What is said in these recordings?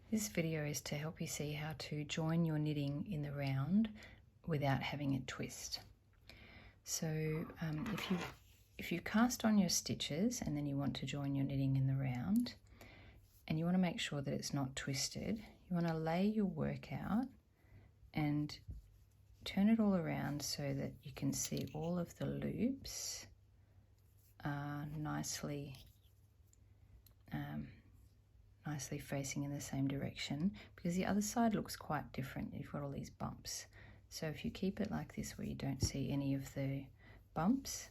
This video is to help you see how to join your knitting in the round without having it twist. So if you cast on your stitches and then you want to join your knitting in the round and you want to make sure that it's not twisted, you want to lay your work out and turn it all around so that you can see all of the loops are nicely facing in the same direction, because the other side looks quite different. You've got all these bumps. So if you keep it like this where you don't see any of the bumps,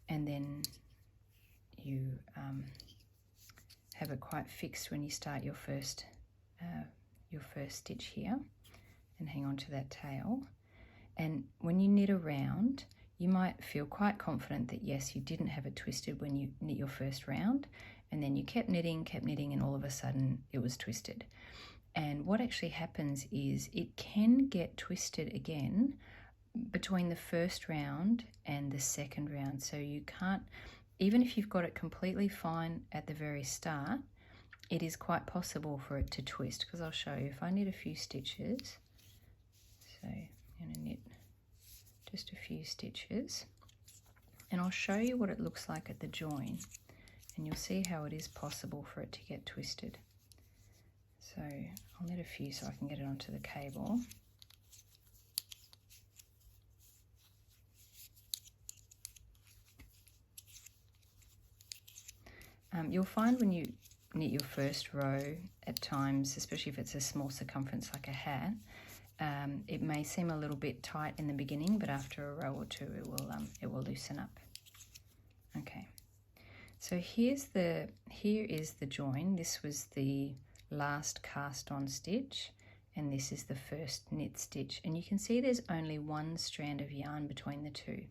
and then you have it quite fixed when you start your first stitch here, and hang on to that tail. And when you knit around, you might feel quite confident that yes, you didn't have it twisted when you knit your first round, and then you kept knitting, and all of a sudden it was twisted. And what actually happens is it can get twisted again between the first round and the second round. So you can't, even if you've got it completely fine at the very start, it is quite possible for it to twist, because I'll show you. If I knit a few stitches, so I'm going to knit just a few stitches, and I'll show you what it looks like at the join, and you'll see how it is possible for it to get twisted. So I'll knit a few so I can get it onto the cable. You'll find when you knit your first row at times, especially if it's a small circumference like a hat, it may seem a little bit tight in the beginning, but after a row or two it will loosen up. Okay, so here is the join. This was the last cast on stitch, and this is the first knit stitch, and you can see there's only one strand of yarn between the two.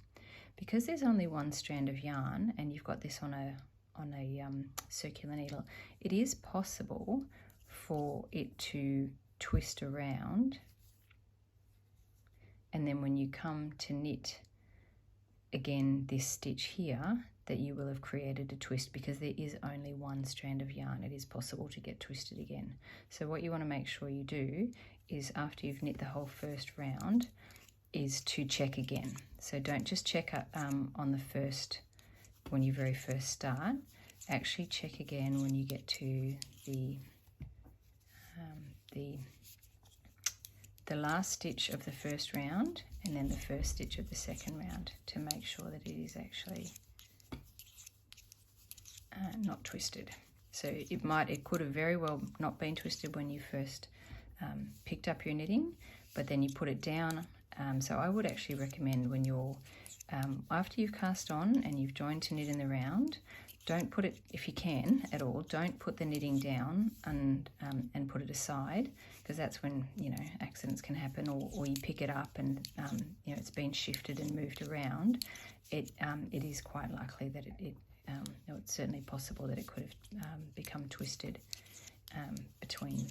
Because there's only one strand of yarn and you've got this on a circular needle, it is possible for it to twist around, and then when you come to knit again this stitch here, that you will have created a twist. Because there is only one strand of yarn, it is possible to get twisted again. So what you want to make sure you do is, after you've knit the whole first round, is to check again. So don't just check on the first, when you very first start. Actually check again when you get to the last stitch of the first round, and then the first stitch of the second round, to make sure that it is actually not twisted. So it could have very well not been twisted when you first picked up your knitting, but then you put it down. So I would actually recommend, when you're after you've cast on and you've joined to knit in the round, don't put it, if you can at all, don't put the knitting down and put it aside, because that's when, you know, accidents can happen, or you pick it up and you know, it's been shifted and moved around. It is quite likely that it's certainly possible that it could have become twisted between,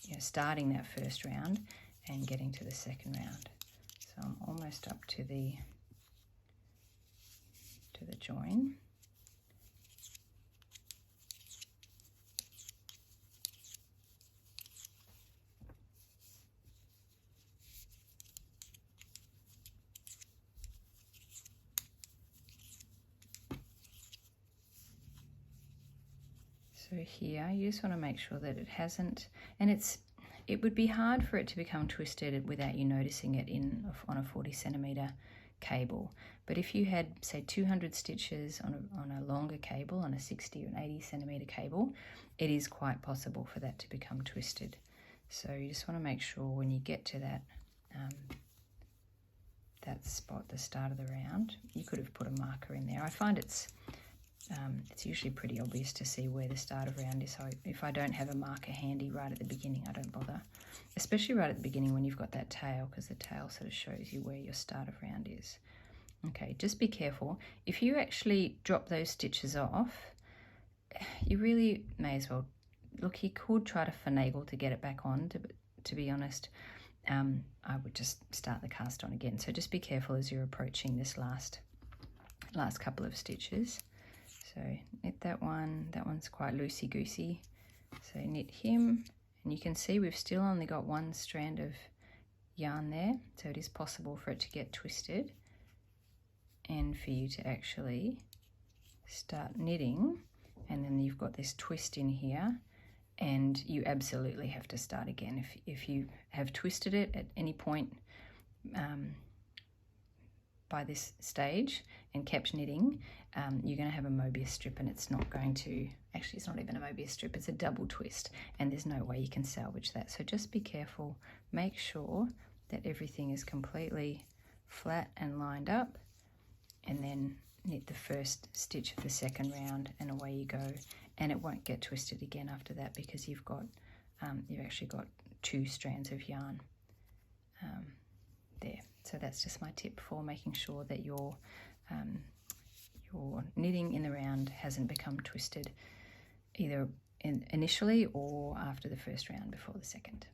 you know, starting that first round and getting to the second round. So I'm almost up to the join. So here you just want to make sure that it hasn't, and it would be hard for it to become twisted without you noticing it on a 40 centimeter cable. But if you had, say, 200 stitches on a longer cable, on a 60 or an 80 centimeter cable, it is quite possible for that to become twisted. So you just want to make sure when you get to that spot, the start of the round, you could have put a marker in there. I find it's usually pretty obvious to see where the start of round is. So if I don't have a marker handy right at the beginning, I don't bother, especially right at the beginning when you've got that tail, because the tail sort of shows you where your start of round is. Okay, just be careful. If you actually drop those stitches off, you really may as well, look, you could try to finagle to get it back on, to be honest. I would just start the cast on again. So just be careful as you're approaching this last couple of stitches. So knit that one. That one's quite loosey-goosey. So knit him, and you can see we've still only got one strand of yarn there, so it is possible for it to get twisted and for you to actually start knitting, and then you've got this twist in here, and you absolutely have to start again. If you have twisted it at any point by this stage and kept knitting, you're going to have a Mobius strip, and it's not going to, actually it's not even a Mobius strip, it's a double twist, and there's no way you can salvage that. So just be careful, make sure that everything is completely flat and lined up, and then knit the first stitch of the second round, and away you go. And it won't get twisted again after that, because you've actually got 2 strands of yarn there. So that's just my tip for making sure that your knitting in the round hasn't become twisted either initially or after the first round before the second.